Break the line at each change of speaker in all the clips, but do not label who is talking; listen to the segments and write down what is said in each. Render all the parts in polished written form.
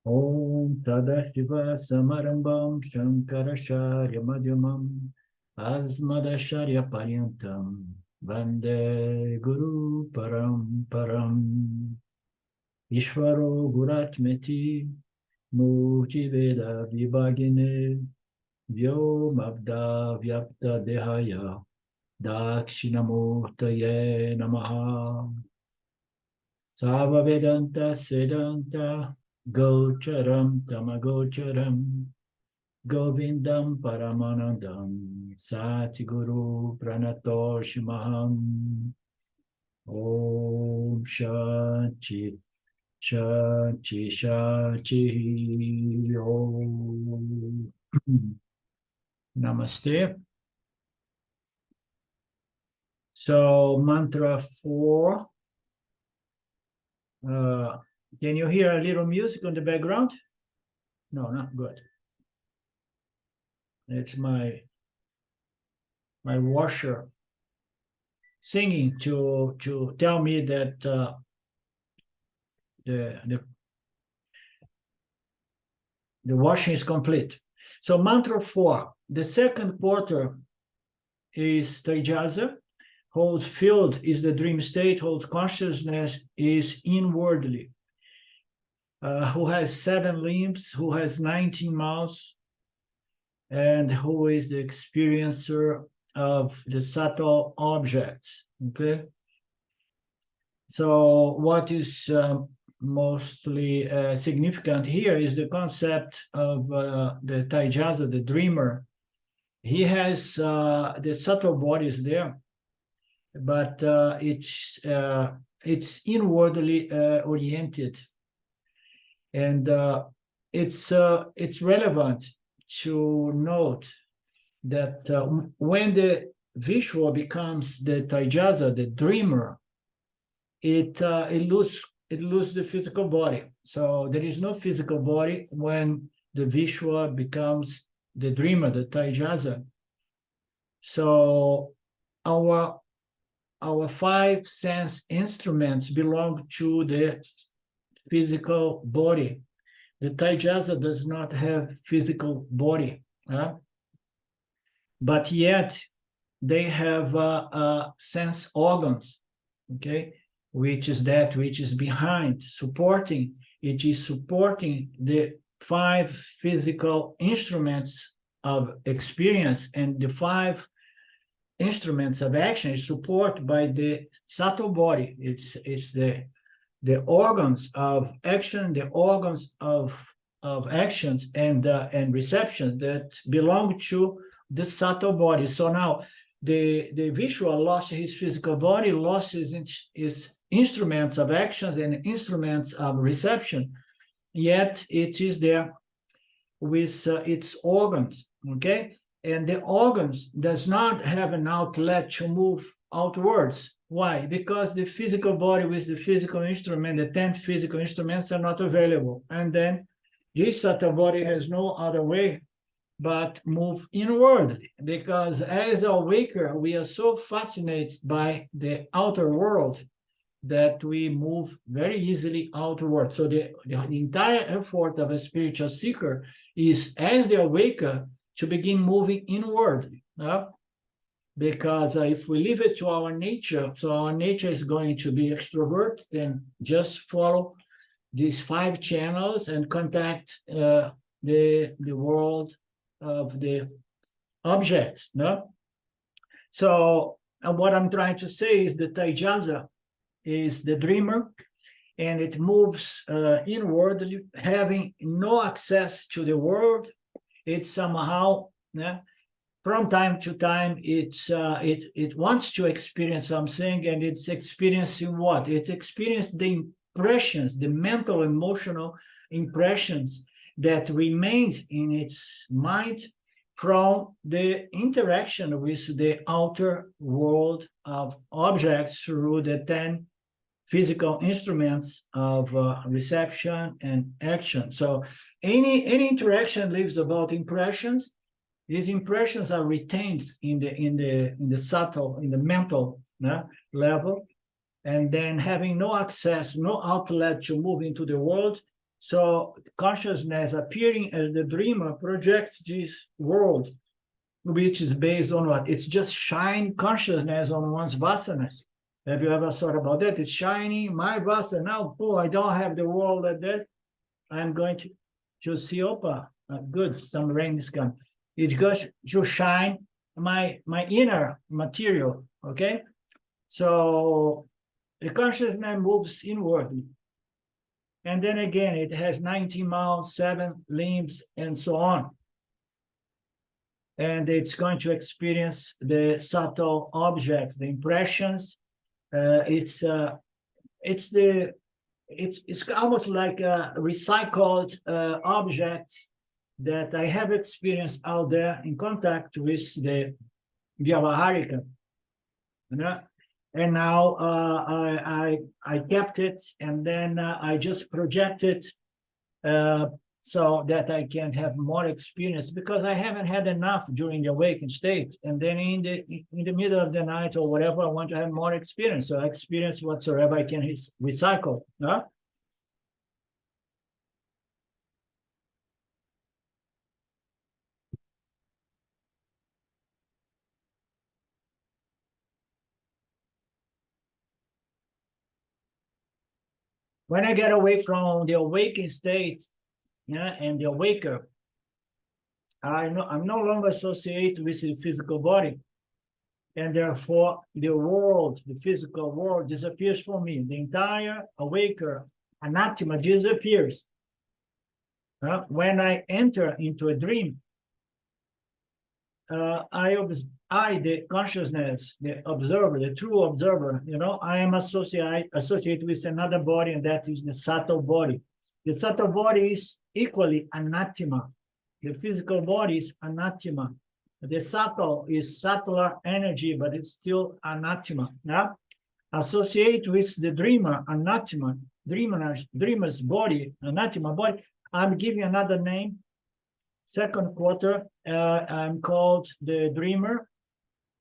Om Tadashiva Samarambam Shankaracharya Madhyamam Asmadacharya Paryantam Vande Guru Param Ishvaro Guratmeti Murti Veda Vibhagine Vyomabda Vyapta Dehaya Dakshinamurtaye Namaha Sava Vedanta Sedanta Gocharam Tamagocharam Govindam Paramanandam Satiguru Pranatoshimaham Om Shanti Shanti Shanti Om Namaste. So mantra 4. Can you hear a little music on the background? No, not good. It's my washer singing to tell me that the washing is complete. So mantra 4, the second quarter is Taijasa, whose field is the dream state, whose consciousness is inwardly, who has 7 limbs, who has 19 mouths, and who is the experiencer of the subtle objects. Okay. So what is mostly significant here is the concept of the Taijasa, the dreamer. He has the subtle bodies there, but it's inwardly oriented, and it's relevant to note that when the visual becomes the Taijasa, the dreamer, it loses the physical body. So there is no physical body when the visual becomes the dreamer, the Taijasa. So our 5 sense instruments belong to the physical body. The Taijasa does not have physical body, but yet they have sense organs, okay, which is behind, supporting. It is supporting the 5 physical instruments of experience, and the 5 instruments of action is supported by the subtle body. It's the organs of action, the organs of actions and reception that belong to the subtle body. So now the visual lost his physical body, lost his instruments of actions and instruments of reception, yet it is there with its organs, okay? And the organs does not have an outlet to move outwards. Why? Because the physical body with the physical instrument, the 10 physical instruments are not available. And then this subtle body has no other way but move inwardly, because as a waker, we are so fascinated by the outer world that we move very easily outward. So the entire effort of a spiritual seeker is, as the awaker, to begin moving inwardly. Because if we leave it to our nature, so our nature is going to be extrovert, then just follow these 5 channels and contact the world of the objects. So what I'm trying to say is the Taijasa is the dreamer, and it moves inwardly, having no access to the world. It's somehow, from time to time, it wants to experience something, and it's experiencing what? It experiences the impressions, the mental, emotional impressions that remained in its mind from the interaction with the outer world of objects through the 10 physical instruments of reception and action. So any interaction lives about impressions. These impressions are retained in the subtle, in the mental level, and then having no access, no outlet to move into the world. So consciousness appearing as the dreamer projects this world, which is based on what? It's just shine consciousness on one's vasanas. Have you ever thought about that? It's shining my vasana. Now, oh, I don't have the world like that. I'm going to see, opa, good, some rain is coming. It's going to shine my inner material, okay? So the consciousness moves inwardly. And then again, it has 19 mouths, 7 limbs, and so on. And it's going to experience the subtle objects, the impressions. It's almost like a recycled object that I have experienced out there in contact with the Vyavaharika. You know? And now I kept it, and then I just project it so that I can have more experience, because I haven't had enough during the awakened state. And then in the middle of the night or whatever, I want to have more experience. So I experience whatsoever I can recycle. Huh? When I get away from the awakened state, yeah, and the awaker, I'm no longer associated with the physical body. And therefore, the world, the physical world disappears from me. The entire awaker, anathema, disappears. When I enter into a dream, the consciousness, the observer, the true observer, I am associated with another body, and that is the subtle body. The subtle body is equally anathema. The physical body is anathema. The subtle is subtler energy, but it's still anathema. Yeah? Associate with the dreamer, anathema, dreamer's body, anathema body. I'm giving another name. Second quarter, I'm called the dreamer.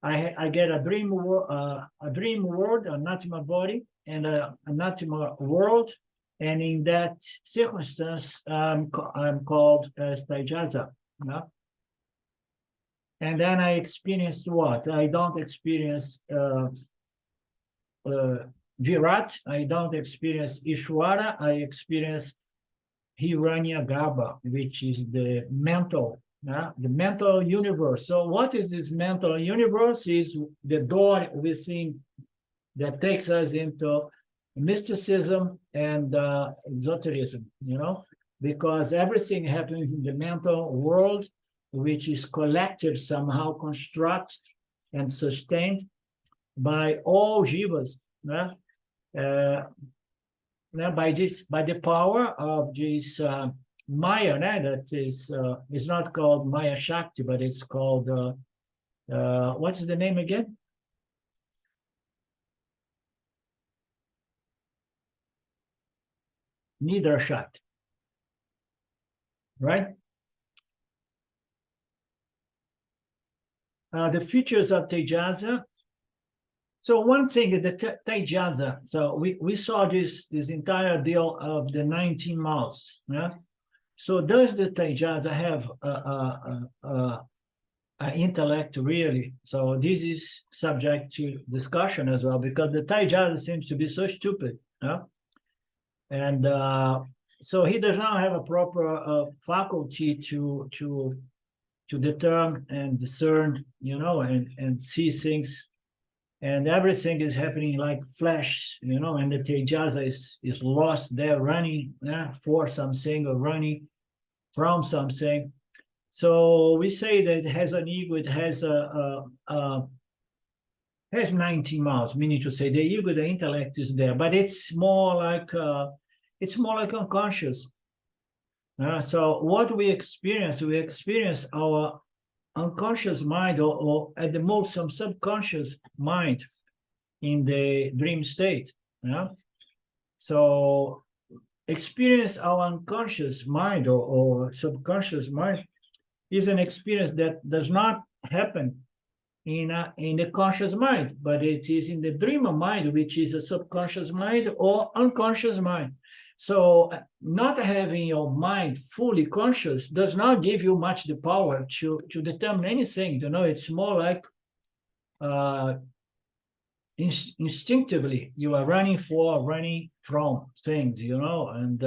I get a dream world, anathema body, and a anathema world. And in that circumstance, I'm called Staijaza. Yeah? And then I experienced what? I don't experience Virat. I don't experience Ishwara. I experience Hiranyagarbha, which is the mental universe. So what is this mental universe? Is the door within that takes us into mysticism and esotericism, because everything happens in the mental world, which is collected, somehow constructed and sustained by all jivas, by the power of this Maya, that is not called Maya Shakti, but it's called what's the name again? Nidarshat, right? The features of Tejaza. So one thing is the Tejaza. So we saw this entire deal of the 19 mouths. Yeah. So does the Tejaza have an intellect really? So this is subject to discussion as well, because the Tejaza seems to be so stupid. Yeah. And so he does not have a proper faculty to determine and discern, and see things, and everything is happening like flash, and the Tejaza is lost there, running for something or running from something. So we say that it has an ego, it has has 19 mouths, meaning to say the ego, the intellect is there, but it's more like unconscious. So what we experience our unconscious mind, or at the most some subconscious mind in the dream state. Yeah. So experience our unconscious mind or subconscious mind is an experience that does not happen in the conscious mind, but it is in the dreamer mind, which is a subconscious mind or unconscious mind. So not having your mind fully conscious does not give you much the power to determine anything. It's more like instinctively you are running from things, and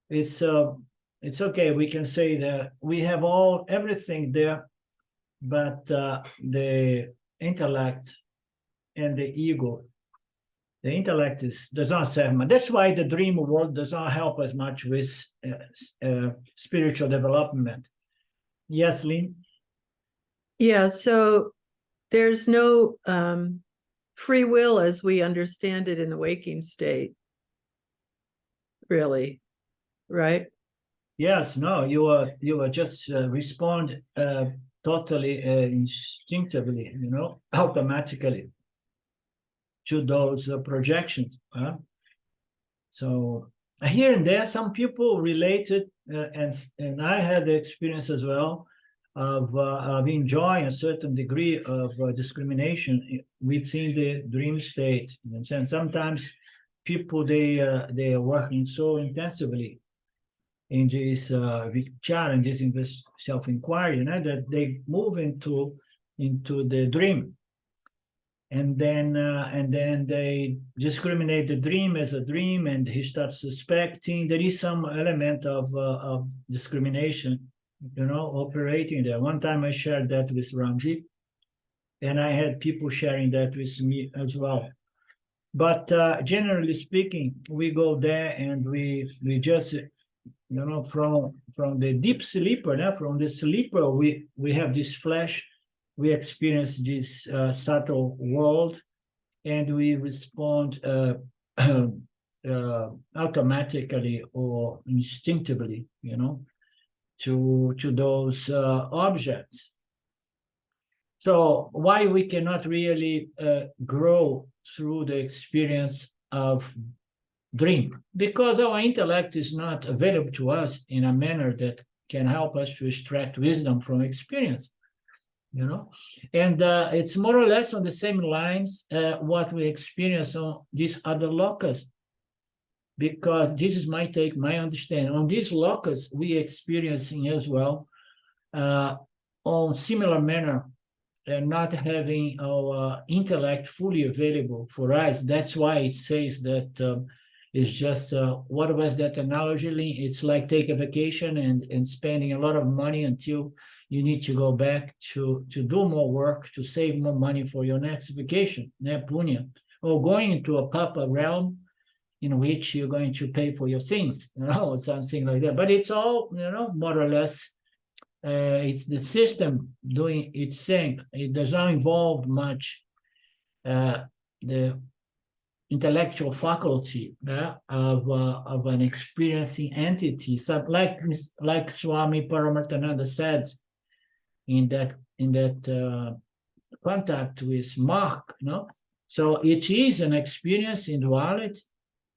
it's okay. We can say that we have everything there, but the intellect and the ego, the intellect does not serve much. That's why the dream world does not help us much with spiritual development. Yes, Lynn?
Yeah, so there's no free will as we understand it in the waking state, really, right?
Yes, no, you are just respond totally instinctively, automatically to those projections. So here and there, some people related, and I had the experience as well of enjoying a certain degree of discrimination within the dream state. And sometimes people they are working so intensively in this challenges in this self-inquiry, that they move into the dream, and then they discriminate the dream as a dream, and he starts suspecting there is some element of discrimination, operating there. One time I shared that with Ramji, and I had people sharing that with me as well. But generally speaking, we go there and we just from the deep sleeper, from the sleeper, we have this flash, we experience this subtle world, and we respond automatically or instinctively, to those objects. So why we cannot really grow through the experience of dream? Because our intellect is not available to us in a manner that can help us to extract wisdom from experience, and it's more or less on the same lines what we experience on these other locus, because this is my take, my understanding. On these locus, we experiencing as well on similar manner, and not having our intellect fully available for us. That's why it says that it's just, what was that analogy? It's like take a vacation and spending a lot of money until you need to go back to do more work, to save more money for your next vacation, punya, or going into a papa realm in which you're going to pay for your sins, something like that. But it's all, more or less, it's the system doing its thing. It does not involve much the intellectual faculty of an experiencing entity. So like Swami Paramarthananda said in that contact with Mark, So it is an experience in duality.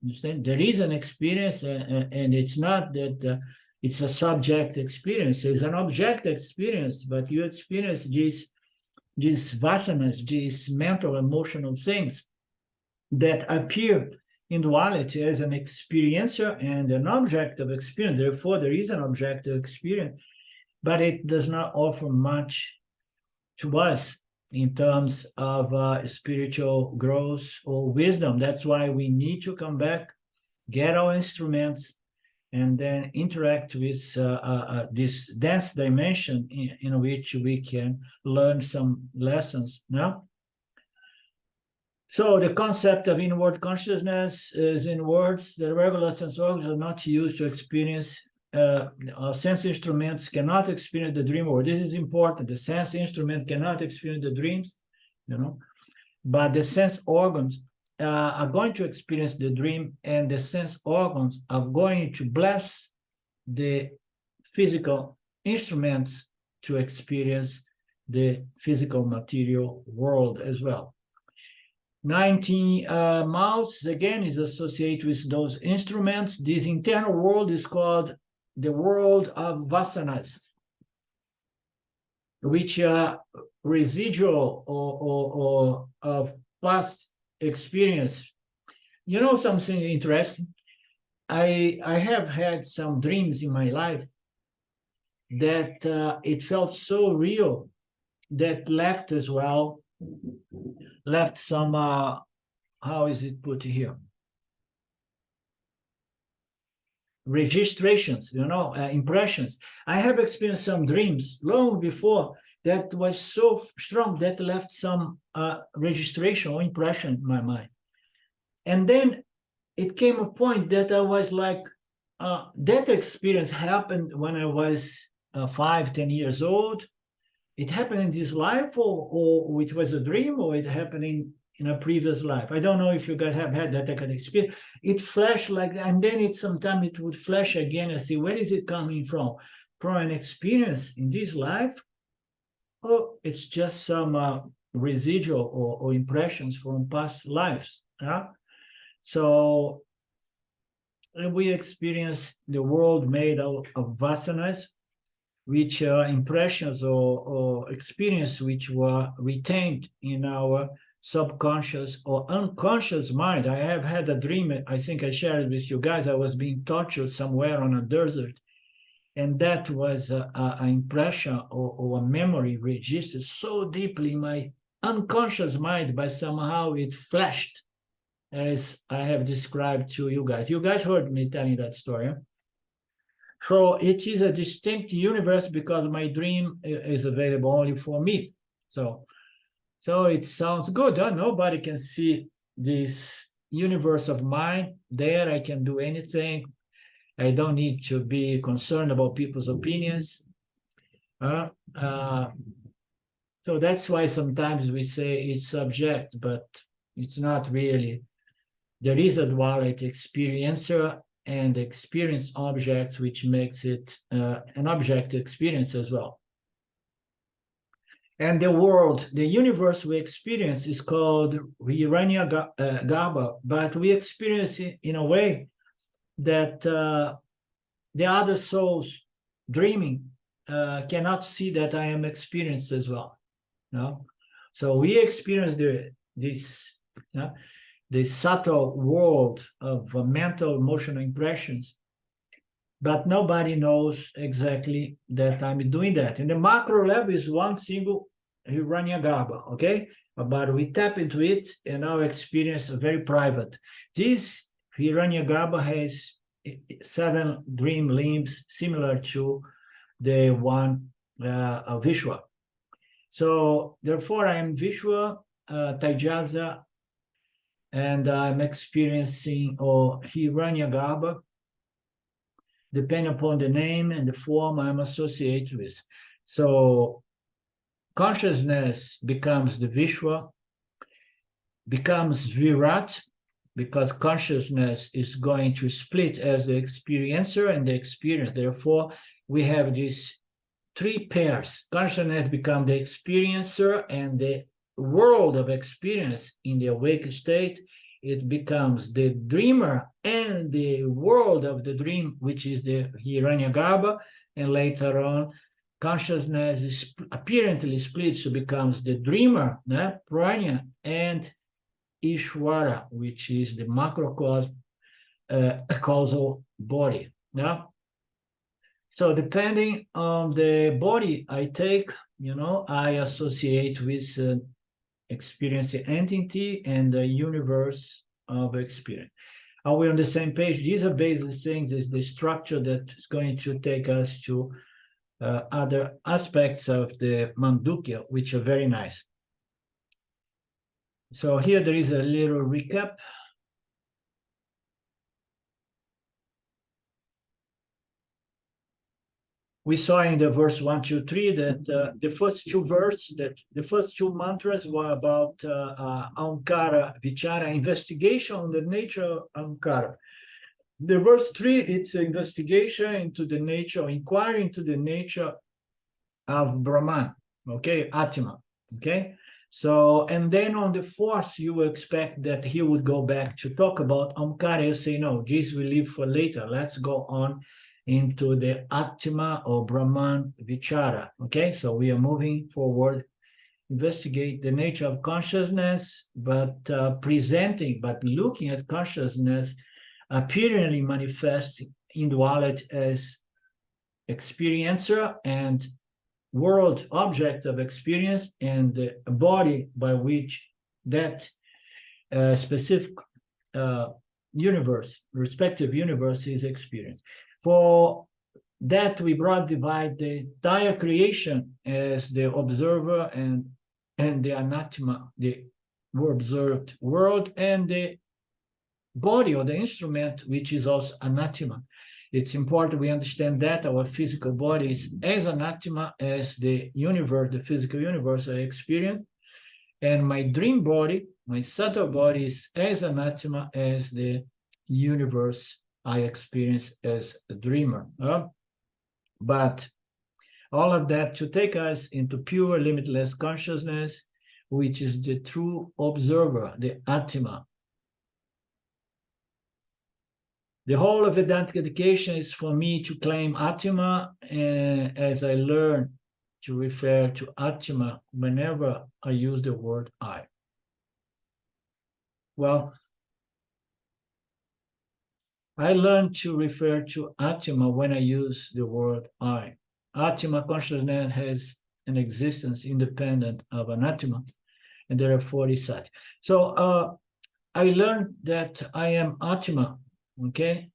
Understand? There is an experience, and it's not that it's a subject experience. It's an object experience, but you experience these vasanas, these mental, emotional things that appear in duality as an experiencer and an object of experience. Therefore, there is an objective experience, but it does not offer much to us in terms of spiritual growth or wisdom. That's why we need to come back, get our instruments, and then interact with this dense dimension in which we can learn some lessons. Now, so the concept of inward consciousness is in words. The regular sense organs are not used to experience. Our sense instruments cannot experience the dream world. This is important. The sense instrument cannot experience the dreams, but the sense organs are going to experience the dream, and the sense organs are going to bless the physical instruments to experience the physical material world as well. 19 mouths, again, is associated with those instruments. This internal world is called the world of vasanas, which are residual or of past experience. Something interesting? I have had some dreams in my life that it felt so real that left as well, left some, how is it put here? Registrations, impressions. I have experienced some dreams long before that was so strong that left some registration or impression in my mind. And then it came a point that I was like, that experience happened when I was 5-10 years old. It happened in this life, or it was a dream, or it happened in a previous life. I don't know if you guys have had that kind of experience. It flashed like, and then sometimes it would flash again and see, where is it coming from? From an experience in this life? Or it's just some residual or impressions from past lives. Yeah? So we experience the world made of vasanas, which are impressions or experience which were retained in our subconscious or unconscious mind. I have had a dream, I think I shared with you guys, I was being tortured somewhere on a desert, and that was an impression or a memory registered so deeply in my unconscious mind, but somehow it flashed, as I have described to you guys. You guys heard me telling that story. So it is a distinct universe because my dream is available only for me. So it sounds good, huh? Nobody can see this universe of mine. There I can do anything. I don't need to be concerned about people's opinions. So that's why sometimes we say it's subject, but it's not really. There is a duality, experiencer and experience objects, which makes it an object experience as well. And the world, the universe we experience is called Hiranyagarbha, but we experience it in a way that the other souls dreaming cannot see that I am experienced as well. No? So we experience this subtle world of mental, emotional impressions, but nobody knows exactly that I'm doing that. And the macro level is one single Hiranyagarbha, okay? But we tap into it, and our experience is very private. This Hiranyagarbha has 7 dream limbs, similar to the one of Vishwa. So therefore, I am Vishwa, Taijasa, and I'm experiencing Hiranyagarbha, depending upon the name and the form I'm associated with. So consciousness becomes the Vishwa, becomes Virat, because consciousness is going to split as the experiencer and the experience. Therefore, we have these 3 pairs. Consciousness becomes the experiencer, and the world of experience in the awake state, it becomes the dreamer and the world of the dream, which is the Hiranyagarbha, and later on consciousness is apparently split, so becomes the dreamer, Prajña, and Ishvara, which is the macrocosm causal body. Yeah. So depending on the body I take, I associate with experience entity and the universe of experience. Are we on the same page? These are basic things, is the structure that is going to take us to other aspects of the Mandukya, which are very nice. So here there is a little recap. We saw in the verse 1, 2, 3 that the first 2 verses, that the first 2 mantras were about Ankara, Vichara, investigation on the nature of Ankara. The verse 3, it's an investigation into the nature, inquiry into the nature of Brahman, okay, Atma, okay? So, and then on the 4th, you will expect that he would go back to talk about Ankara. You say, no, this will leave for later. Let's go on into the Atma or Brahman Vichara, okay? So we are moving forward, investigate the nature of consciousness, but looking at consciousness apparently manifests in duality as experiencer and world object of experience, and the body by which that specific universe, respective universe, is experienced. For that, we broad divide the entire creation as the observer and the anatima, the observed world, and the body or the instrument, which is also anatima. It's important we understand that our physical body is as anatima as the universe, the physical universe I experience, and my dream body, my subtle body, is as anatima as the universe I experience as a dreamer. But all of that to take us into pure limitless consciousness, which is the true observer, the Atma. The whole of Vedantic education is for me to claim Atma, and as I learn to refer to Atma whenever I use the word I. Well, I learned to refer to Atma when I use the word I. Atma consciousness has an existence independent of Anatma, and therefore is such. So I learned that I am Atma, okay?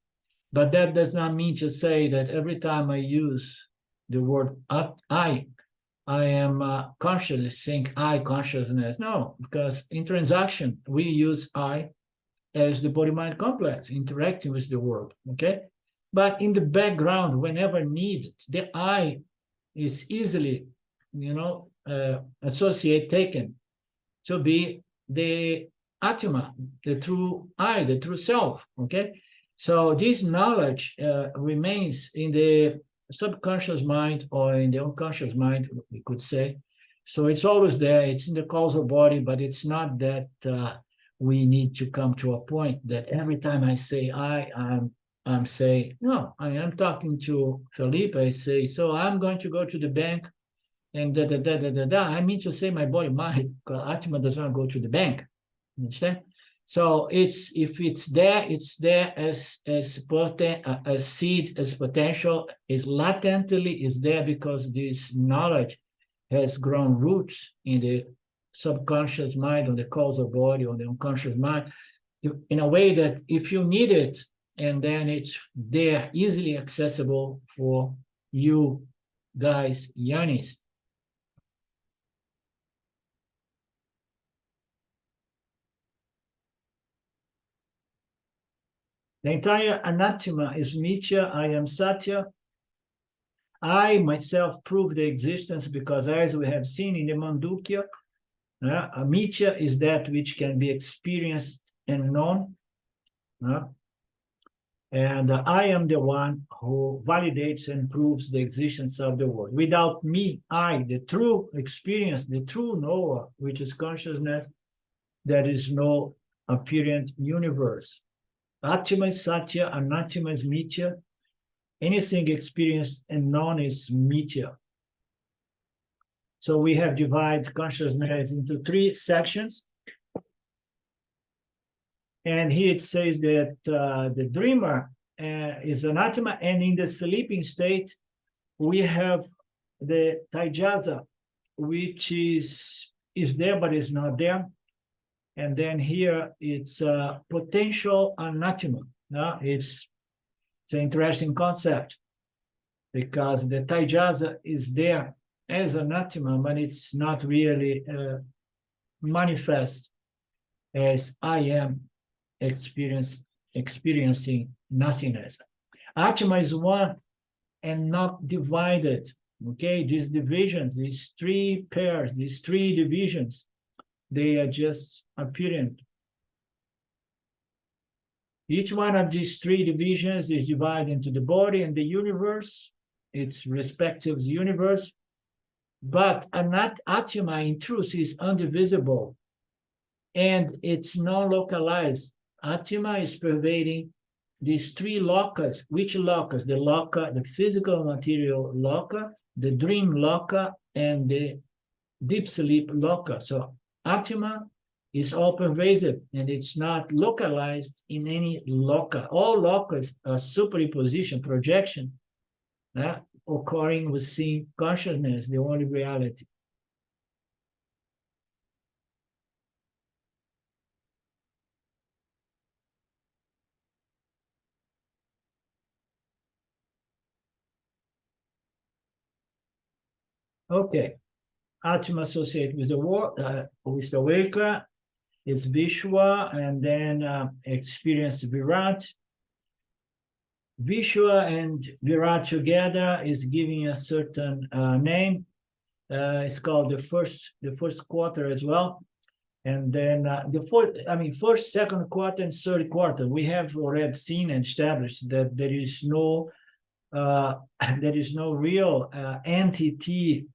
But that does not mean to say that every time I use the word I am consciously saying I consciousness. No, because in transaction, we use I as the body-mind complex interacting with the world, okay? But in the background, whenever needed, the I is easily, taken to be the Atma, the true I, the true self, okay? So this knowledge remains in the subconscious mind or in the unconscious mind, we could say. So it's always there, it's in the causal body, but it's not that we need to come to a point that every time I say I'm saying, no, I am talking to Felipe, I say, so I'm going to go to the bank and I mean to say my body mind, because Atma does not go to the bank, you understand? So if it's there as a seed, as potential, is latently is there because this knowledge has grown roots in the subconscious mind, on the causal body, on the unconscious mind, in a way that if you need it, and then it's there, easily accessible for you guys, Yanis. The entire Anatma is Mithya, I am Satya. I myself prove the existence because, as we have seen in the Mandukya, Mithya is that which can be experienced and known. And I am the one who validates and proves the existence of the world. Without me, I, the true experience, the true knower, which is consciousness, there is no apparent universe. Atma is Satya, Anatma is Mithya. Anything experienced and known is Mithya. So we have divided consciousness into 3 sections. And here it says that the dreamer is Anatma, and in the sleeping state, we have the Taijasa, which is there but is not there. And then here it's potential Anatma. It's an interesting concept because the Taijasa is there as Anatma, but it's not really manifest as I am experiencing nothingness. Atma is one and not divided. Okay, these divisions, these 3 pairs, these 3 divisions, they are just apparent. Each one of these 3 divisions is divided into the body and the universe, its respective universe. But Atma in truth is undivisible and it's non-localized. Atma is pervading these 3 lokas. Which lokas? The loka, the physical material loka, the dream loka, and the deep sleep loka. So Atma is all pervasive, and it's not localized in any local. All locals are superposition, projection, occurring within consciousness, the only reality. Okay, Atma associated with the world, with the Veka, is Vishwa, and then experience Virat. Vishwa and Virat together is giving a certain name. It's called the first quarter as well. And then first, second quarter, and third quarter, we have already seen and established that there is no real entity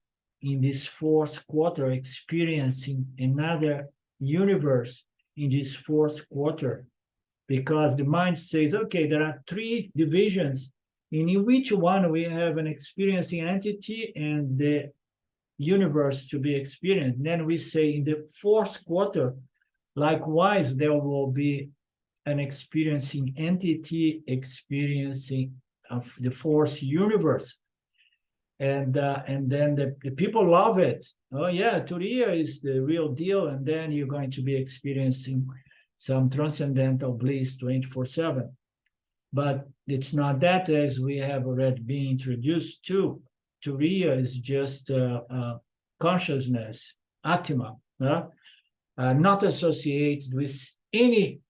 in this fourth quarter experiencing another universe in this fourth quarter, because the mind says, okay, there are three divisions, in which one we have an experiencing entity and the universe to be experienced. Then we say in the fourth quarter, likewise, there will be an experiencing entity experiencing of the fourth universe. And then the people love it. Oh yeah, Turiya is the real deal. And then you're going to be experiencing some transcendental bliss 24/7. But it's not that, as we have already been introduced to. Turiya is just consciousness, Atma, not associated with any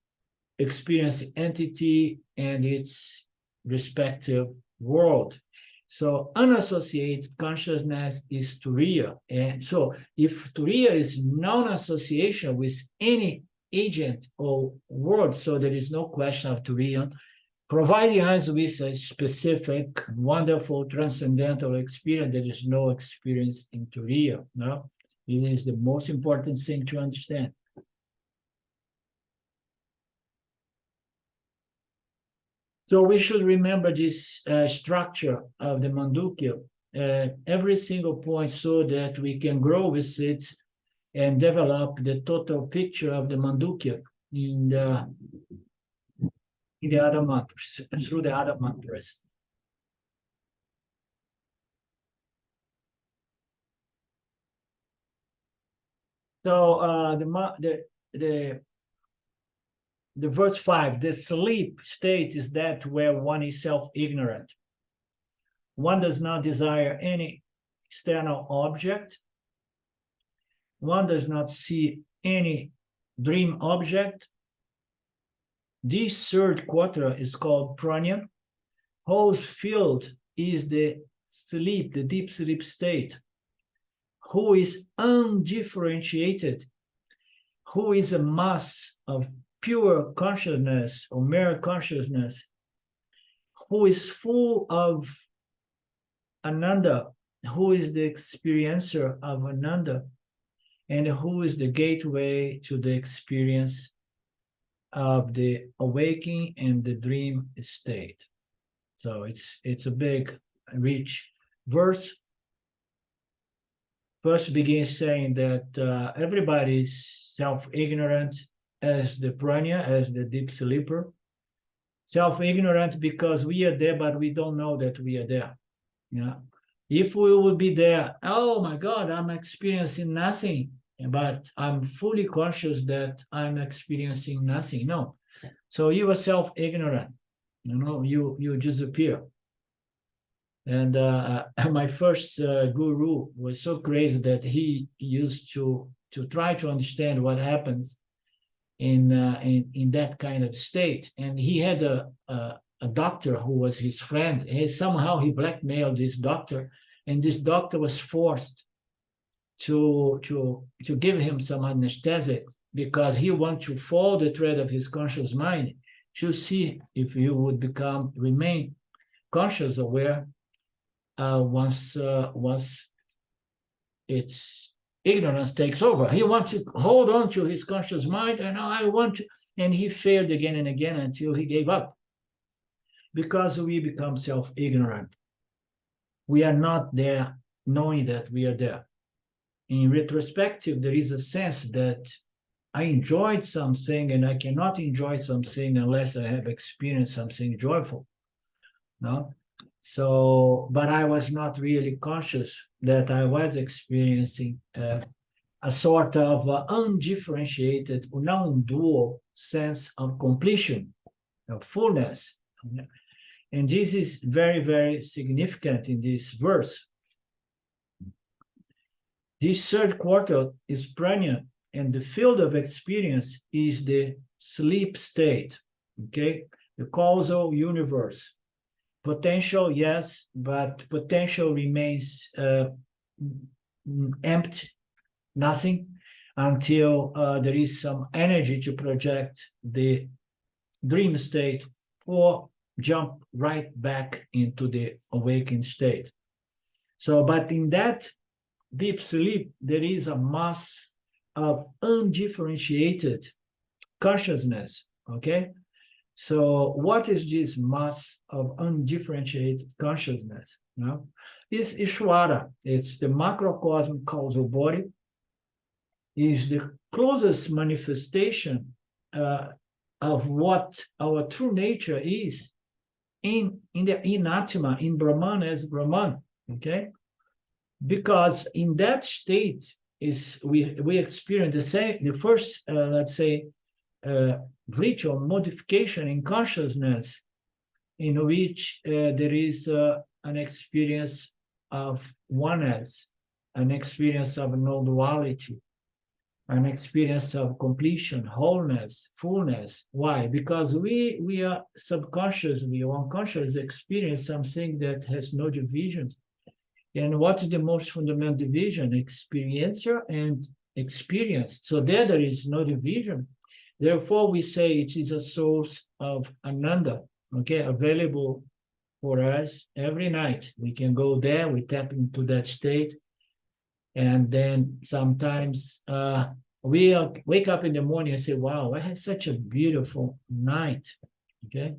experiencing entity and its respective world. So unassociated consciousness is Turiya. And so if Turiya is non-association with any agent or world, so there is no question of Turiya, providing us with a specific, wonderful, transcendental experience, there is no experience in Turiya. No? This is the most important thing to understand. So we should remember this structure of the Mandukya, every single point, so that we can grow with it and develop the total picture of the Mandukya in the other mantras, through the other mantras. So the verse 5, the sleep state is that where one is self-ignorant. One does not desire any external object. One does not see any dream object. This third quarter is called Prajña, whose field is the sleep, the deep sleep state, who is undifferentiated, who is a mass of pure consciousness or mere consciousness, who is full of ananda, who is the experiencer of ananda, and who is the gateway to the experience of the awakening and the dream state. So it's a big, rich verse. First begins saying that everybody is self-ignorant as the Prajña, as the deep sleeper. Self-ignorant because we are there, but we don't know that we are there. Yeah. If we would be there, oh my God, I'm experiencing nothing, but I'm fully conscious that I'm experiencing nothing. No. So you are self-ignorant. You disappear. And my first guru was so crazy that he used to try to understand what happens in that kind of state. And he had a doctor who was his friend. Somehow he blackmailed this doctor, and this doctor was forced to give him some anesthetic because he wanted to follow the thread of his conscious mind to see if he would remain conscious aware once its ignorance takes over. He wants to hold on to his conscious mind, and and he failed again and again until he gave up. Because we become self-ignorant. We are not there knowing that we are there. In retrospective, there is a sense that I enjoyed something, and I cannot enjoy something unless I have experienced something joyful. No? So, but I was not really conscious that I was experiencing a sort of undifferentiated, non-dual sense of completion, of fullness. And this is very, very significant in this verse. This third quarter is Prajña, and the field of experience is the sleep state, okay? The causal universe. Potential, yes, but potential remains empty, nothing, until there is some energy to project the dream state or jump right back into the awakened state. So, but in that deep sleep, there is a mass of undifferentiated consciousness, okay? So what is this mass of undifferentiated consciousness? No? It's Ishvara. It's the macrocosm causal body. Is the closest manifestation of what our true nature is in Atma, in Brahman as Brahman, okay? Because in that state is we experience the first, let's say, ritual modification in consciousness, in which there is an experience of oneness, an experience of non-duality, an experience of completion, wholeness, fullness. Why? Because we are subconsciously or unconsciously experience something that has no divisions. And what is the most fundamental division? Experiencer and experienced. So there is no division. Therefore, we say it is a source of ananda, okay, available for us every night. We can go there, we tap into that state, and then sometimes we wake up in the morning and say, wow, I had such a beautiful night, okay?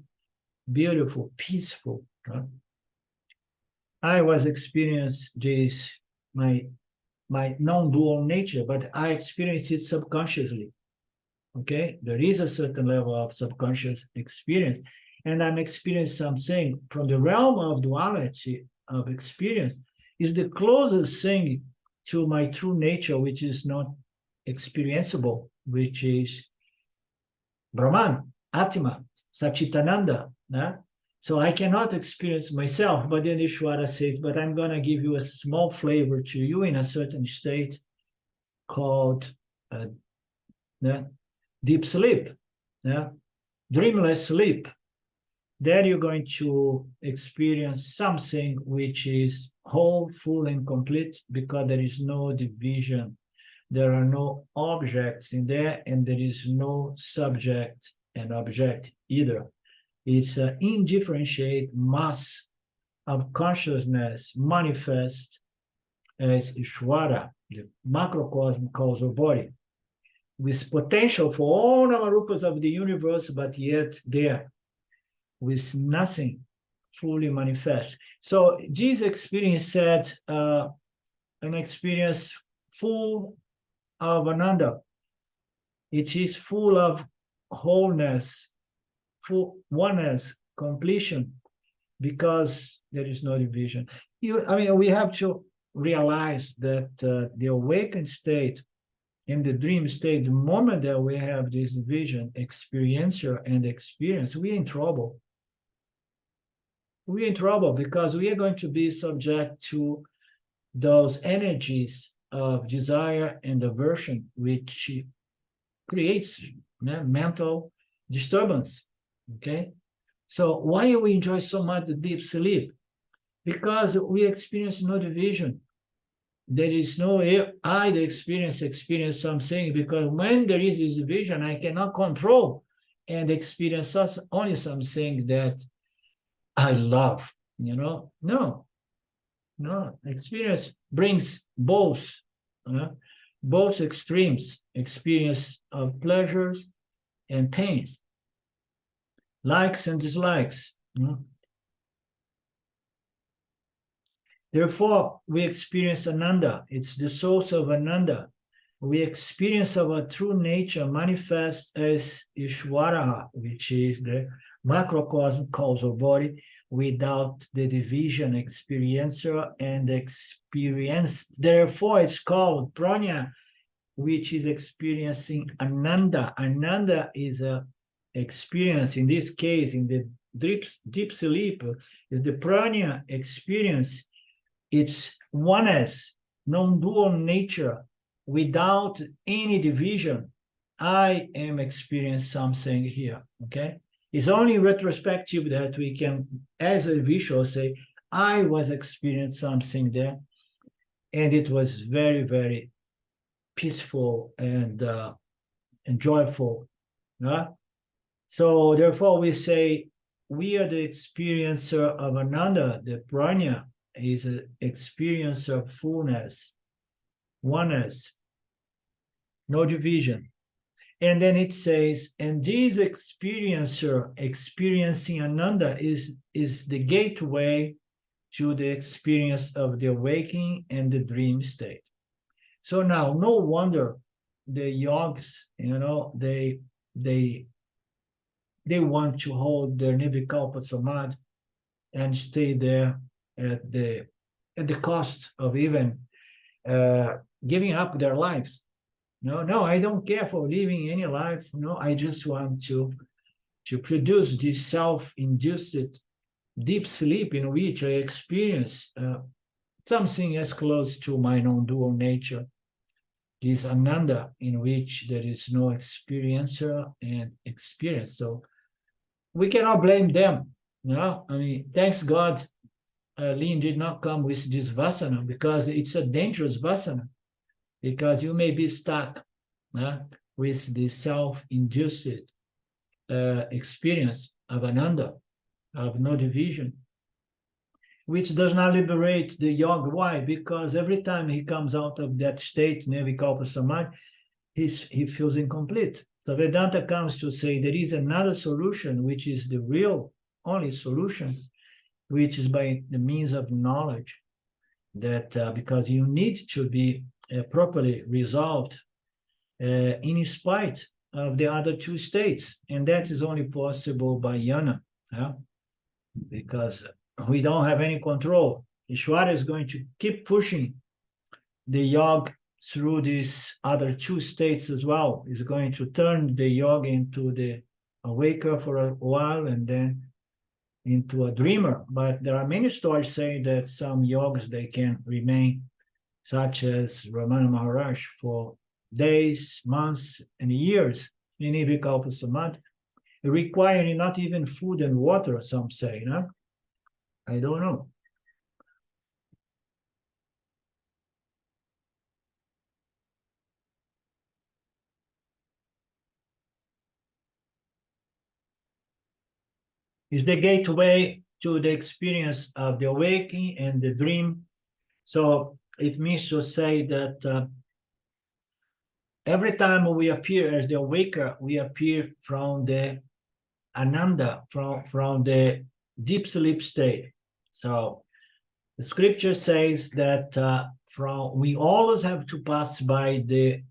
Beautiful, peaceful. Huh? I was experiencing this, my non-dual nature, but I experienced it subconsciously. Okay, there is a certain level of subconscious experience, and I'm experiencing something from the realm of duality of experience is the closest thing to my true nature, which is not experienceable, which is Brahman, Atma, Satchitananda. So I cannot experience myself, but then Ishvara says, but I'm going to give you a small flavor to you in a certain state called deep sleep, dreamless sleep. There you're going to experience something which is whole, full, and complete, because there is no division. There are no objects in there, and there is no subject and object either. It's an indifferentiated mass of consciousness manifest as Ishvara, the macrocosm causal body, with potential for all namarupas of the universe, but yet there, with nothing fully manifest. So this experience said an experience full of ananda. It is full of wholeness, full oneness, completion, because there is no division. We have to realize that the awakened state in the dream state, the moment that we have this vision, experiencer and experience, we're in trouble. We're in trouble because we are going to be subject to those energies of desire and aversion, which creates mental disturbance, okay? So why do we enjoy so much the deep sleep? Because we experience no division. There is no I, the experience something, because when there is this division, I cannot control and experience only something that I love, No, experience brings both extremes, experience of pleasures and pains, likes and dislikes. Therefore, we experience ananda. It's the source of ananda. we experience our true nature manifest as Ishvara, which is the macrocosm causal body, without the division experiencer and experience. Therefore, it's called Prajña, which is experiencing ananda. Ananda is a experience, in this case, in the deep sleep, is the Prajña experience. It's oneness, non-dual nature, without any division. I am experiencing something here, okay? It's only retrospective that we can, as a visual, say, I was experiencing something there, and it was very, very peaceful and joyful. So therefore, we say, we are the experiencer of ananda. The Prajña is an experience of fullness, oneness, no division. And then it says, and this experiencer experiencing ananda is the gateway to the experience of the awakening and the dream state. So now, no wonder the yogis, they want to hold their Nirvikalpa Samadhi and stay there at the cost of even giving up their lives. No, I don't care for living any life. No, I just want to produce this self-induced deep sleep in which I experience something as close to my non-dual nature, this ananda in which there is no experiencer and experience. So we cannot blame them. No, I mean, thanks God, Lin did not come with this vasana, because it's a dangerous vasana, because you may be stuck with the self-induced experience of ananda, of no division, which does not liberate the yogi. Why? Because every time he comes out of that state, Nirvikalpa Samadhi, he feels incomplete. So Vedanta comes to say there is another solution, which is the real only solution, which is by the means of knowledge, that because you need to be properly resolved in spite of the other two states, and that is only possible by jnana, because we don't have any control. Ishvara is going to keep pushing the yogi through these other two states as well. Is going to turn the yogi into the awaker for a while and then into a dreamer. But there are many stories saying that some yogis, they can remain, such as Ramana Maharaj, for days, months, and years in Nirvikalpa Samadhi, requiring not even food and water, some say, I don't know. It's the gateway to the experience of the awakening and the dream. So it means to say that every time we appear as the awaker, we appear from the ananda, from the deep sleep state. So the scripture says that we always have to pass by the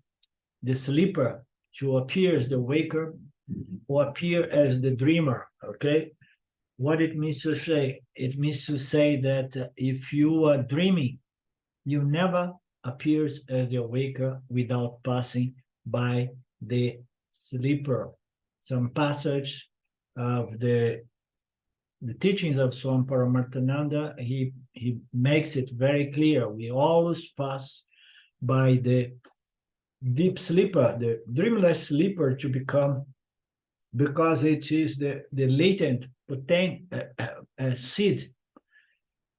sleeper to appear as the waker or appear as the dreamer, okay? What it means to say? It means to say that if you are dreaming, you never appears as the awaker without passing by the sleeper. Some passage of the teachings of Swami Paramarthananda, he makes it very clear. We always pass by the deep sleeper, the dreamless sleeper, to become, because it is the latent seed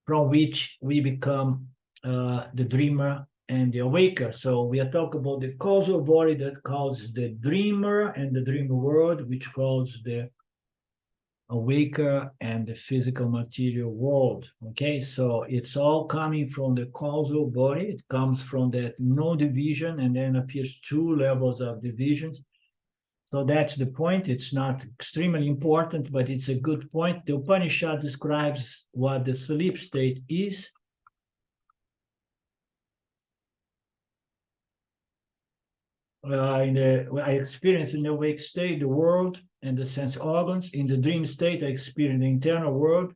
from which we become the dreamer and the awaker. So we are talking about the causal body that calls the dreamer and the dream world, which calls the awaker and the physical material world. Okay, so it's all coming from the causal body. It comes from that no division, and then appears two levels of divisions. So that's the point. It's not extremely important, but it's a good point. The Upanishad describes what the sleep state is. I experience in the awake state the world and the sense organs. In the dream state, I experience the internal world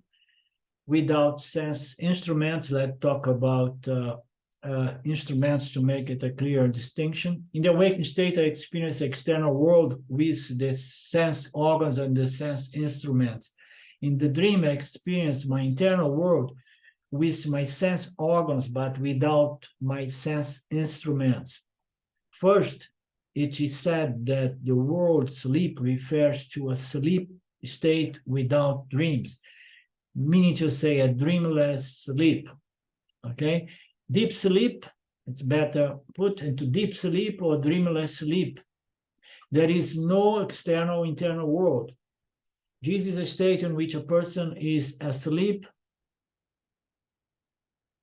without sense instruments. Let's talk about instruments to make it a clear distinction. In the awakened state, I experience the external world with the sense organs and the sense instruments. In the dream, I experience my internal world with my sense organs, but without my sense instruments. First, it is said that the word sleep refers to a sleep state without dreams, meaning to say a dreamless sleep, okay? Deep sleep, it's better put into deep sleep or dreamless sleep. There is no external internal world. This is a state in which a person is asleep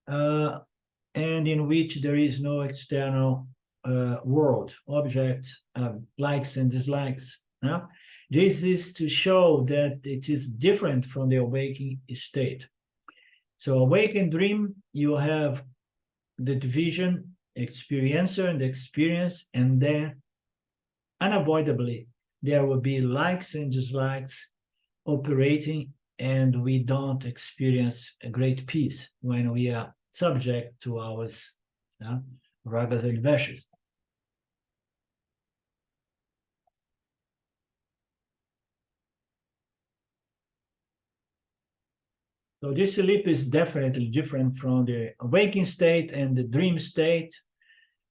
and in which there is no external world, objects, likes and dislikes. This is to show that it is different from the awakening state. So awakened dream, you have the division, experiencer and experience, and then unavoidably there will be likes and dislikes operating, and we don't experience a great peace when we are subject to our ragas and dveshas. So this sleep is definitely different from the awakening state and the dream state.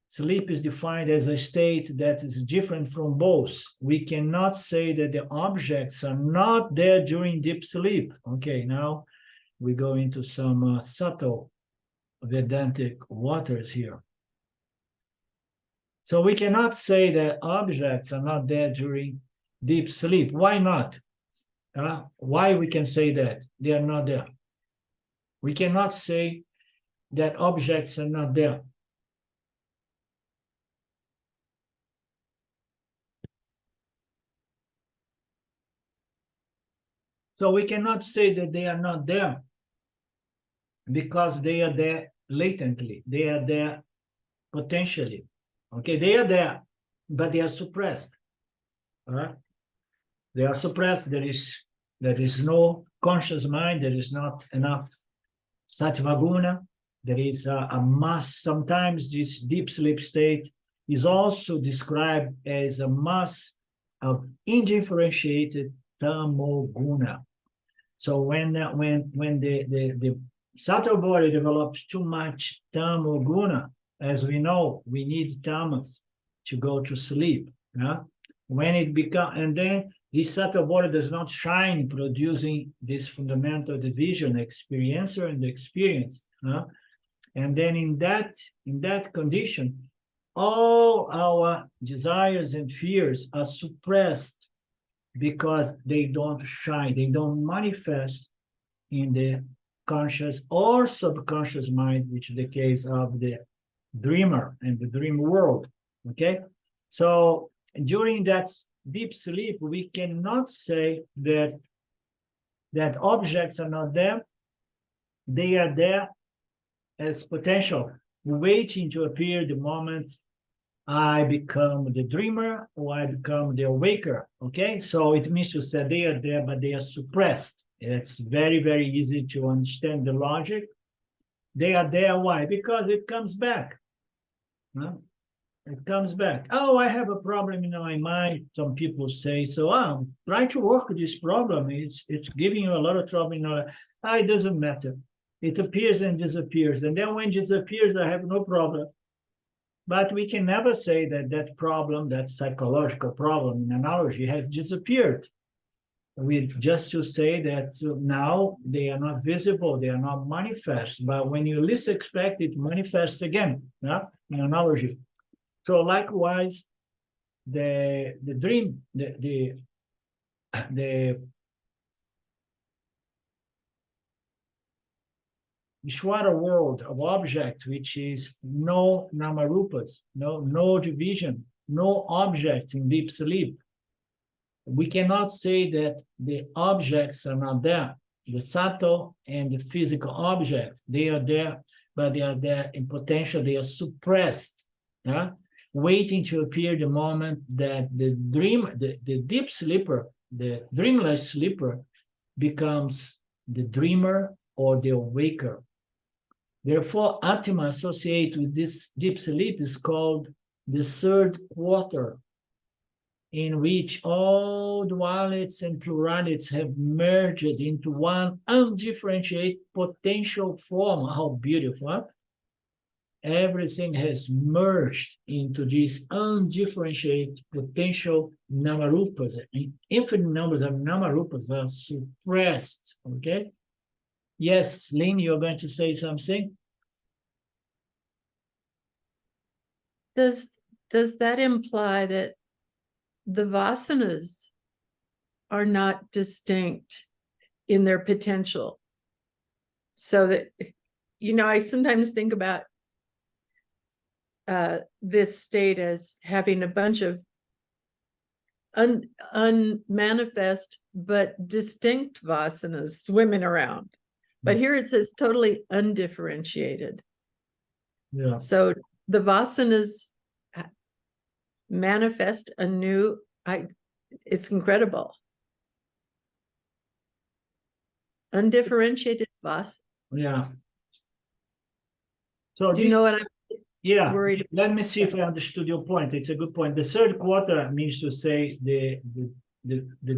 Sleep is defined as a state that is different from both. We cannot say that the objects are not there during deep sleep. Okay, now we go into some subtle Vedantic waters here. So we cannot say that objects are not there during deep sleep. Why not? Why we can say that they are not there? We cannot say that objects are not there. So we cannot say that they are not there because they are there latently. They are there potentially. Okay, they are there, but they are suppressed. All right? They are suppressed. There is no conscious mind. There is not enough sattva guna. There is a mass. Sometimes this deep sleep state is also described as a mass of indifferentiated tamo guna. So when the subtle body develops too much tamo guna, as we know, we need tamas to go to sleep. When it becomes, and then this subtle body does not shine, producing this fundamental division, experiencer and experience. And then in that condition, all our desires and fears are suppressed because they don't shine, they don't manifest in the conscious or subconscious mind, which is the case of the dreamer and the dream world. Okay, so during that deep sleep, we cannot say that objects are not there. They are there as potential, waiting to appear the moment I become the dreamer or I become the awaker. Okay, so it means to say they are there, but they are suppressed. It's very, very easy to understand the logic. They are there. Why? Because it comes back. It comes back. Oh, I have a problem in my mind. Some people say, so try to work with this problem. It's giving you a lot of trouble in your life. It doesn't matter. It appears and disappears. And then when it disappears, I have no problem. But we can never say that problem, that psychological problem in analogy, has disappeared. We just to say that now they are not visible, they are not manifest. But when you least expect it, manifests again, in analogy. So likewise, the dream, the Vishwara world of objects, which is no namarupas, no division, no objects in deep sleep. We cannot say that the objects are not there. The subtle and the physical objects, they are there, but they are there in potential, they are suppressed. waiting to appear the moment that the deep sleeper, the dreamless sleeper, becomes the dreamer or the awaker. Therefore, Atma associated with this deep sleep is called the third quarter, in which all dualities and pluralities have merged into one undifferentiated potential form. How beautiful, huh? Everything has merged into this undifferentiated potential namarupas. Infinite numbers of namarupas are suppressed, okay? Yes, Lynn, you're going to say something?
Does that imply that the vasanas are not distinct in their potential? So that, I sometimes think about this state as having a bunch of unmanifest but distinct vasanas swimming around. But here it says totally undifferentiated.
Yeah.
So the vasanas manifest anew. It's incredible. Undifferentiated vas.
Yeah. So
Do you know what I'm worried?
Let me see if I understood your point. It's a good point. The third quarter means to say the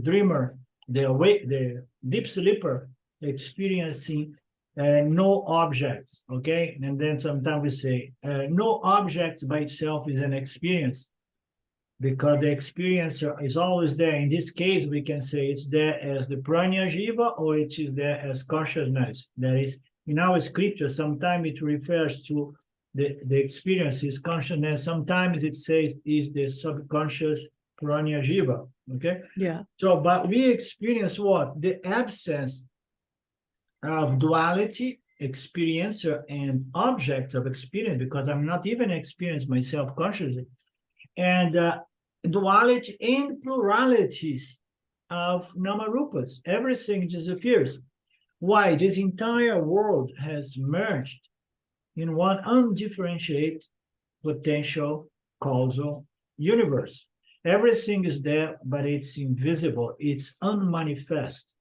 dreamer, the deep sleeper experiencing no objects, okay? And then sometimes we say no object by itself is an experience, because the experiencer is always there. In this case, we can say it's there as the prajna jiva, or it is there as consciousness. That is, in our scripture, sometimes it refers to the experience is consciousness. Sometimes it says is the subconscious prajna jiva, okay?
Yeah.
So, but we experience what? The absence of duality, experiencer and objects of experience, because I'm not even experiencing myself consciously. And duality and pluralities of namarupas. Everything disappears. Why? This entire world has merged in one undifferentiated potential causal universe. Everything is there, but it's invisible. It's unmanifest.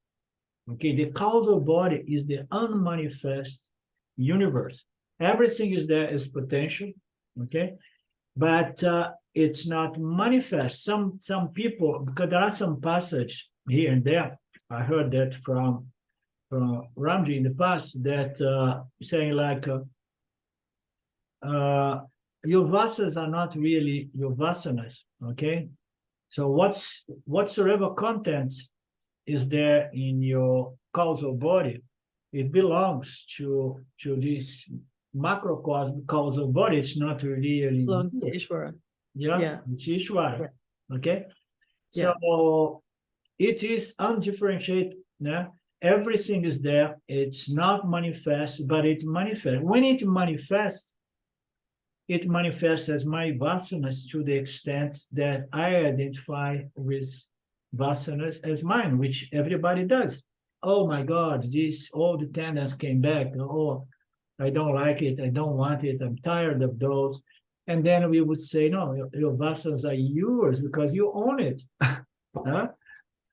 Okay, the causal body is the unmanifest universe. Everything is there as potential, okay? But it's not manifest. Some people, because there are some passage here and there, I heard that from Ramji in the past, that saying like, your vasanas are not really your vasanas, okay? So whatsoever content is there in your causal body, it belongs to this macrocosm causal body. It's not really
Belongs to Ishvara.
yeah. It's Ishvara.
Yeah.
Okay.
Yeah.
So it is undifferentiated. Yeah? Everything is there. It's not manifest, but it manifests. When it manifests as my vasanas to the extent that I identify with vasanas as mine, which everybody does. Oh my God, all the tendencies came back. Oh, I don't like it. I don't want it. I'm tired of those. And then we would say, no, your vasanas are yours because you own it. Huh?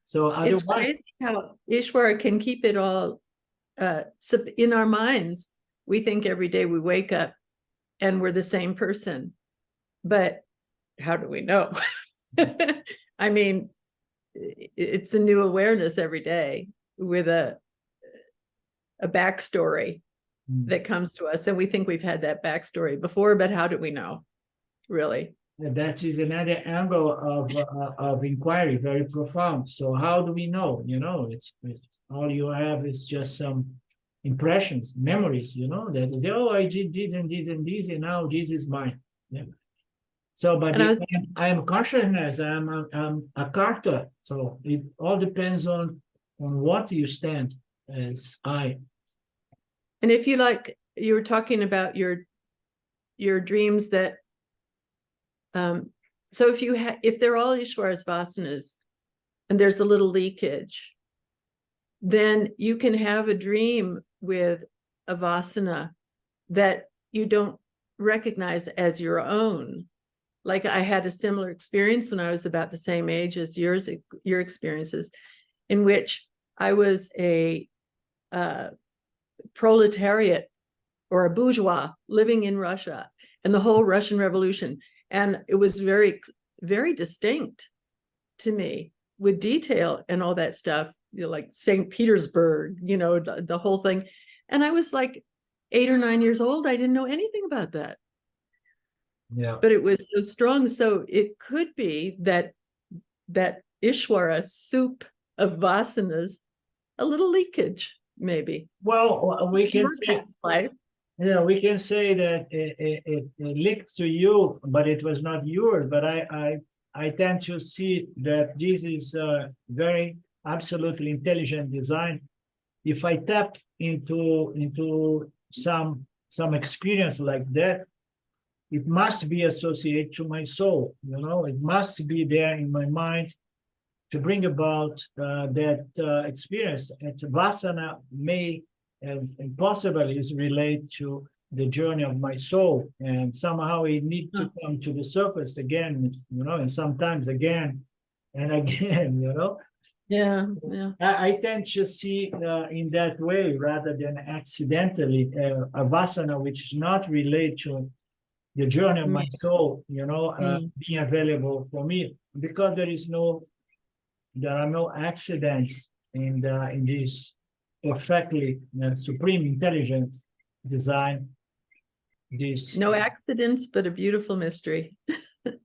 So
It's crazy how Ishvara can keep it all in our minds. We think every day we wake up and we're the same person. But how do we know? I mean, it's a new awareness every day with a backstory that comes to us, and we think we've had that backstory before, but how do we know, really?
That is another angle of inquiry, very profound. So how do we know? It's all you have is just some impressions, memories, that is, oh, I did this and this and this, and now this is mine. Yeah. So, but I am consciousness, I'm a karta. So it all depends on what you stand as I.
And if you like, you were talking about your dreams that, so if they're all Ishvara's vasanas and there's a little leakage, then you can have a dream with a vasana that you don't recognize as your own. like I had a similar experience when I was about the same age as your experiences, in which I was a proletariat or a bourgeois living in Russia and the whole Russian Revolution. And it was very, very distinct to me with detail and all that stuff, you know, like St. Petersburg, you know, the whole thing. And I was like 8 or 9 years old. I didn't know anything about that.
Yeah.
But it was so strong. So it could be that Ishwara soup of vasanas, a little leakage, maybe.
Well, we can say,
life.
yeah, we can say that it linked to you, but it was not yours. But I tend to see that this is a very absolutely intelligent design. If I tap into some experience like that, it must be associated to my soul. You know, it must be there in my mind to bring about that experience. And vasana may and possibly is related to the journey of my soul, and somehow it needs to come to the surface again, you know, and sometimes again and again, you know.
Yeah.
I tend to see in that way rather than accidentally a vasana which is not related to the journey of my soul, you know, being available for me, because there are no accidents in this perfectly supreme intelligence design. This
No accidents, but a beautiful mystery.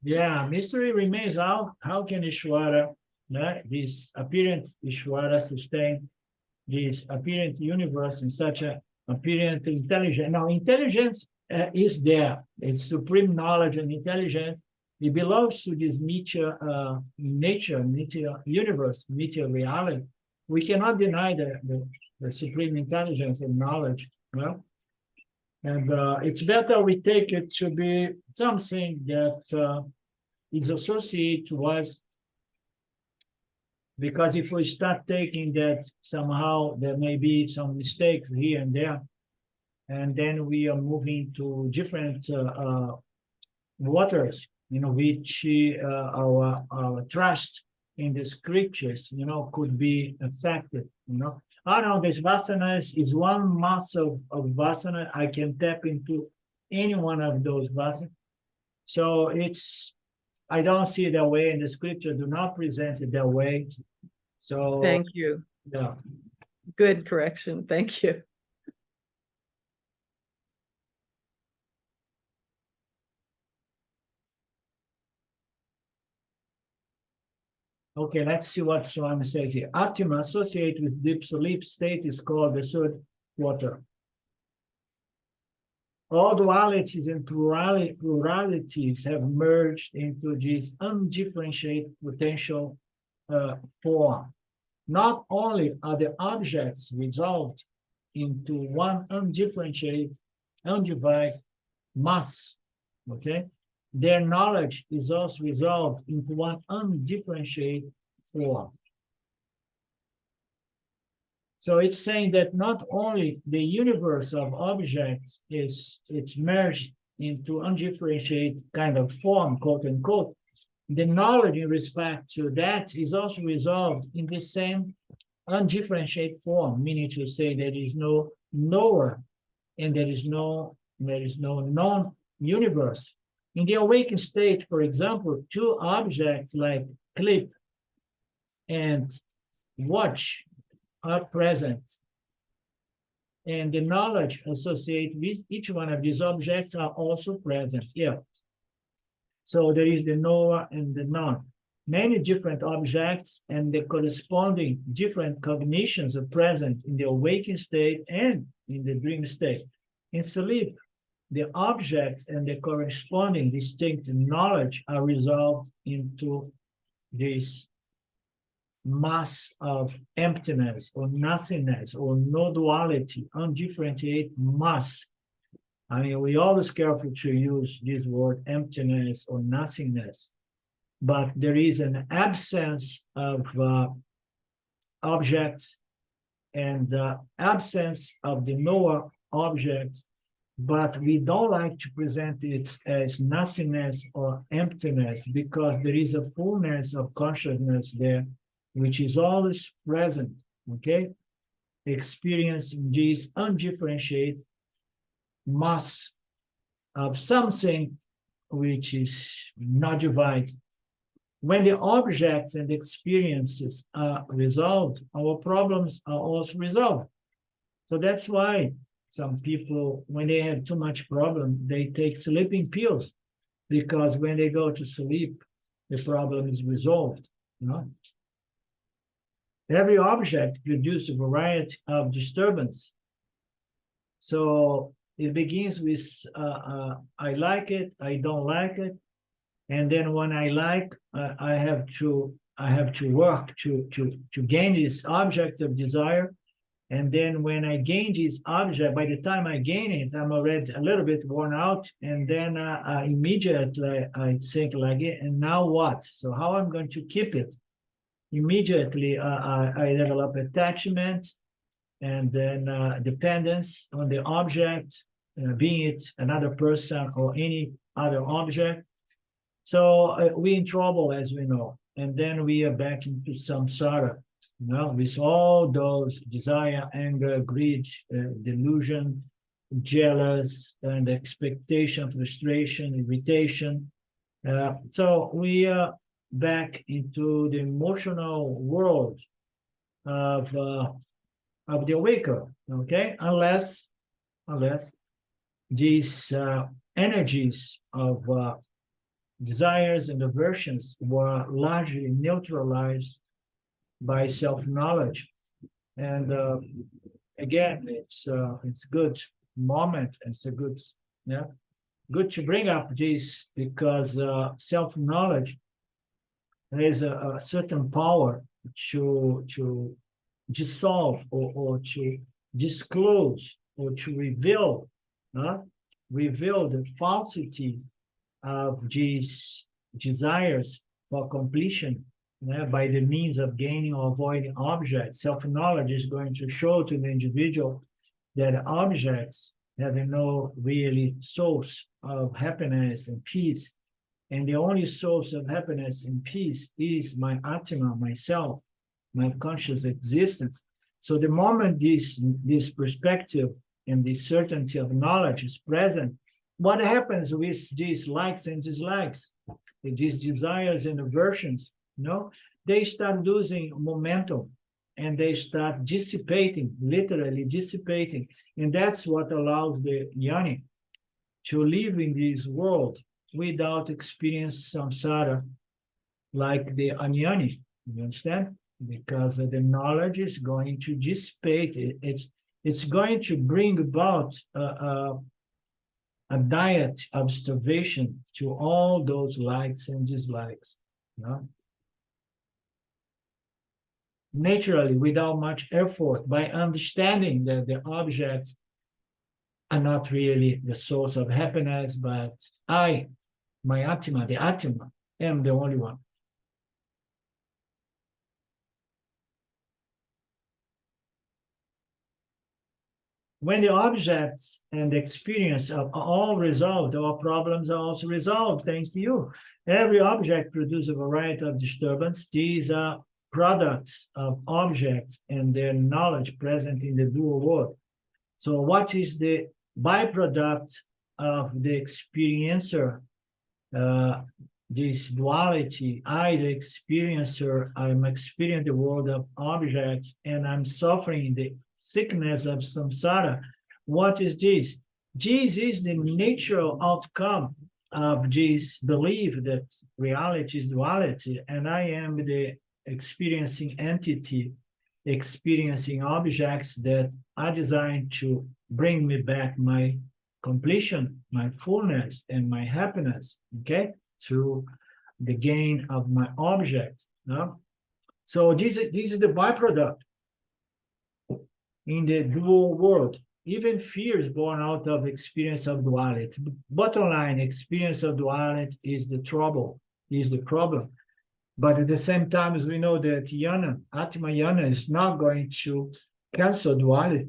yeah, mystery remains. How can Ishwara, this apparent Ishwara, sustain this apparent universe in such a apparent intelligence? Now, intelligence is there. It's supreme knowledge and intelligence. It belongs to this nature, universe, meteor reality. We cannot deny the supreme intelligence and knowledge. Well, and it's better we take it to be something that is associated to us, because if we start taking that, somehow there may be some mistakes here and there, and then we are moving to different waters, you know, which our trust in the scriptures, you know, could be affected, you know. I know this vasana is one muscle of vasana. I can tap into any one of those vasanas. So I don't see it that way, and the scripture do not present it that way. So
Thank you.
yeah.
Good correction. Thank you.
Okay, let's see what Swami says here. Atma associated with deep sleep state is called the third quarter. All dualities and pluralities have merged into this undifferentiated potential form. Not only are the objects resolved into one undifferentiated, undivided mass, okay? Their knowledge is also resolved into one undifferentiated form. So it's saying that not only the universe of objects it's merged into undifferentiated kind of form, quote unquote, the knowledge in respect to that is also resolved in the same undifferentiated form, meaning to say there is no knower and there is no non-universe. In the awakened state, for example, two objects like clip and watch are present, and the knowledge associated with each one of these objects are also present here. So there is the knower and the known. Many different objects and the corresponding different cognitions are present in the awakened state and in the dream state. In sleep, the objects and the corresponding distinct knowledge are resolved into this mass of emptiness or nothingness or no duality, undifferentiated mass. I mean, we always careful to use this word emptiness or nothingness, but there is an absence of objects and the absence of the knower objects but we don't like to present it as nothingness or emptiness, because there is a fullness of consciousness there, which is always present, okay? Experiencing this undifferentiated mass of something which is not divided. When the objects and experiences are resolved, our problems are also resolved. So that's why some people, when they have too much problem, they take sleeping pills, because when they go to sleep, the problem is resolved. You know? Every object produces a variety of disturbance. So it begins with I like it, I don't like it, and then when I like, I have to work to gain this object of desire. And then when I gain this object, by the time I gain it, I'm already a little bit worn out. And then immediately I think like it, and now what? So how I'm going to keep it? Immediately I develop attachment, and then dependence on the object, being it another person or any other object. So we're in trouble, as we know. And then we are back into samsara. You know, with all those desire, anger, greed, delusion, jealous, and expectation, frustration, irritation. So we are back into the emotional world of the awaker, okay? Unless these energies of desires and aversions were largely neutralized by self-knowledge. And again, it's good moment. It's a good, good to bring up this, because self-knowledge has a certain power to dissolve or to disclose or to reveal the falsity of these desires for completion. By the means of gaining or avoiding objects. Self-knowledge is going to show to the individual that objects have no really source of happiness and peace. And the only source of happiness and peace is my Atma, myself, my conscious existence. So the moment this perspective and this certainty of knowledge is present, what happens with these likes and dislikes, these desires and aversions? They start losing momentum, and they start dissipating, literally dissipating. And that's what allows the jnani to live in this world without experience samsara like the ajnani. You understand? Because the knowledge is going to dissipate. It's going to bring about a diet of starvation to all those likes and dislikes. Naturally, without much effort, by understanding that the objects are not really the source of happiness, but I, my Atma, the Atma, am the only one. When the objects and the experience are all resolved, our problems are also resolved, thanks to you. Every object produces a variety of disturbance. These are products of objects and their knowledge present in the dual world. So what is the byproduct of the experiencer, this duality? I, the experiencer, I'm experiencing the world of objects, and I'm suffering the sickness of samsara. What is this? This is the natural outcome of this belief that reality is duality, and I am the experiencing entity, experiencing objects that are designed to bring me back my completion, my fullness, and my happiness, okay, through the gain of my object. So this is the byproduct in the dual world. Even fear is born out of experience of duality. Bottom line, experience of duality is the trouble, is the problem. But at the same time, as we know that Atma Jnana is not going to cancel duality.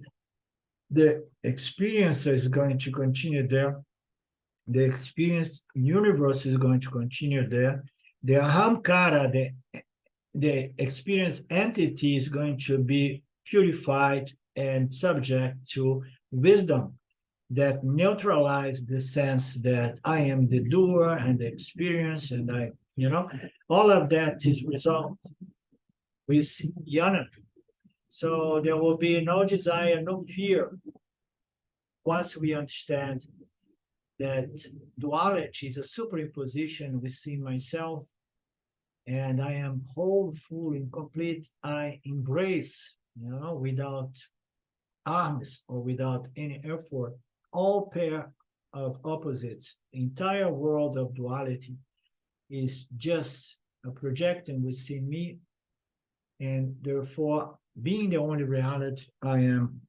the experiencer is going to continue there. The experienced universe is going to continue there. The ahamkara, the experienced entity is going to be purified and subject to wisdom that neutralize the sense that I am the doer and the experience, and all of that is resolved with yana. So there will be no desire, no fear. Once we understand that duality is a superimposition within myself, and I am whole, full, and complete, I embrace, without arms or without any effort, all pair of opposites. The entire world of duality is just a projection within me, and therefore, being the only reality, I am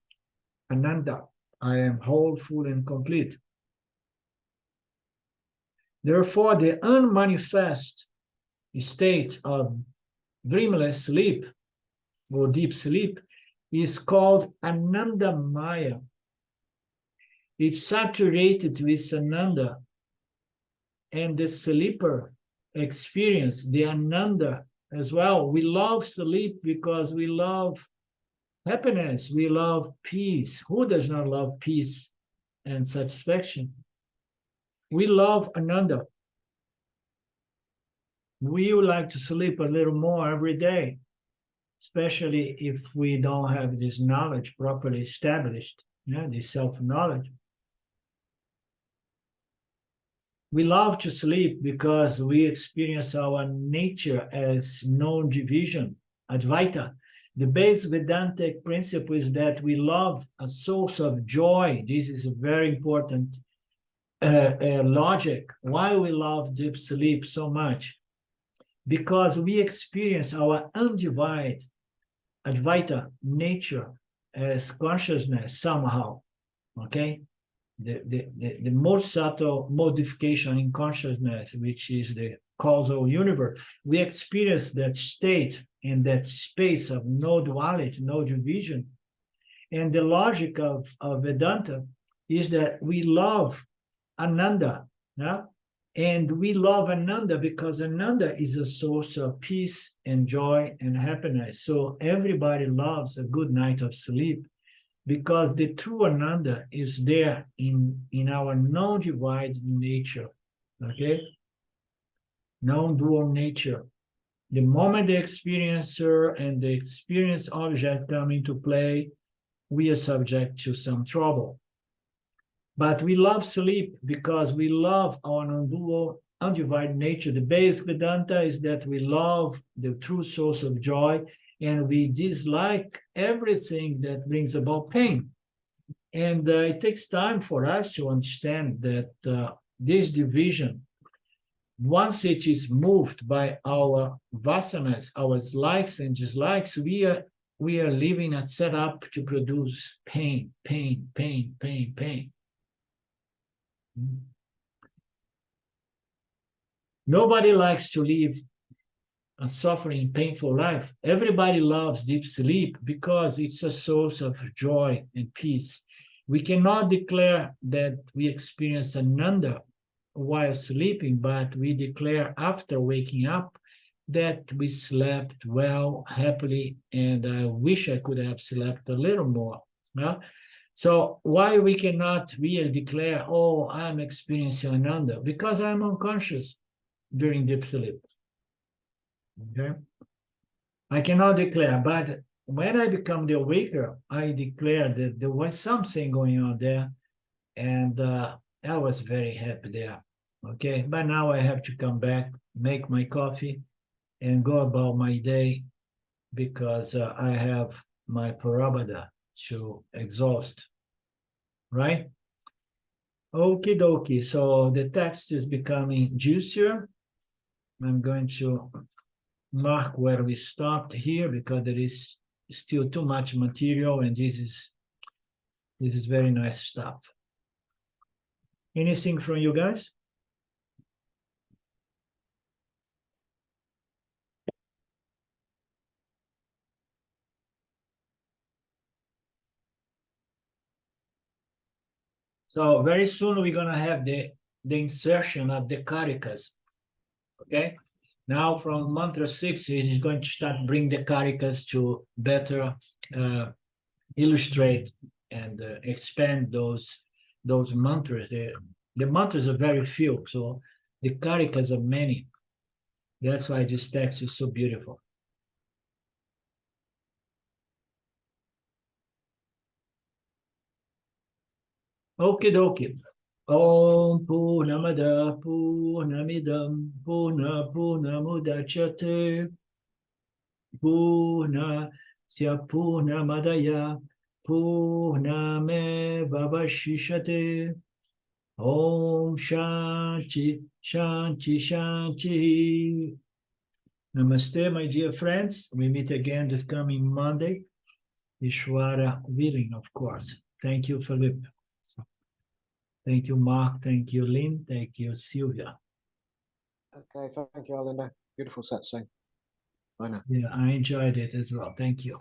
ananda. I am whole, full, and complete. Therefore, the unmanifest state of dreamless sleep or deep sleep is called ananda maya. It's saturated with ananda, and the sleeper experience the ananda as well. We love sleep because we love happiness, we love peace. Who does not love peace and satisfaction? We love ananda. We would like to sleep a little more every day, especially if we don't have this knowledge properly established, this self-knowledge. We love to sleep because we experience our nature as non-division, Advaita. The base Vedantic principle is that we love a source of joy. This is a very important logic. Why we love deep sleep so much? Because we experience our undivided Advaita nature as consciousness somehow, okay? The most subtle modification in consciousness, which is the causal universe, we experience that state in that space of no duality, no division. And the logic of Vedanta is that we love ananda, and we love ananda because ananda is a source of peace and joy and happiness. So everybody loves a good night of sleep, because the true ananda is there in our non-divided nature, okay? Non-dual nature. The moment the experiencer and the experienced object come into play, we are subject to some trouble. But we love sleep because we love our non-dual, undivided nature. The basic Vedanta is that we love the true source of joy, and we dislike everything that brings about pain. And it takes time for us to understand that this division, once it is moved by our vasanas, our likes and dislikes, we are living a setup to produce pain, pain, pain, pain, pain. Nobody likes to live a suffering, painful life. Everybody loves deep sleep because it's a source of joy and peace. We cannot declare that we experience ananda while sleeping, but we declare after waking up that we slept well, happily, and I wish I could have slept a little more. So why we cannot really declare, oh, I'm experiencing ananda? Because I'm unconscious during deep sleep. Okay, I cannot declare, but when I become the awaker, I declare that there was something going on there, and I was very happy there. Okay, but now I have to come back, make my coffee, and go about my day, because I have my parabada to exhaust, right? Okie dokie, so the text is becoming juicier. I'm going to mark where we stopped here because there is still too much material, and this is very nice stuff. Anything from you guys? So very soon we're gonna have the insertion of the Karikas. Okay. Now from mantra 6, he's going to start bring the Karikas to better illustrate and expand those mantras. The mantras are very few, so the Karikas are many. That's why this text is so beautiful. Okie dokie. Om Purnamada Purnamidam Purnamudachyate Purnasya Purnamadaya Purnameva Vashishate. Om Shanti Shanti Shanti. Namaste, my dear friends. We meet again this coming Monday. Ishwara willing, of course. Thank you, Philip. Thank you, Mark. Thank you, Lynn. Thank you, Sylvia.
Okay, thank you, Alinda. Beautiful satsang. Bye now.
Yeah, I enjoyed it as well. Thank you.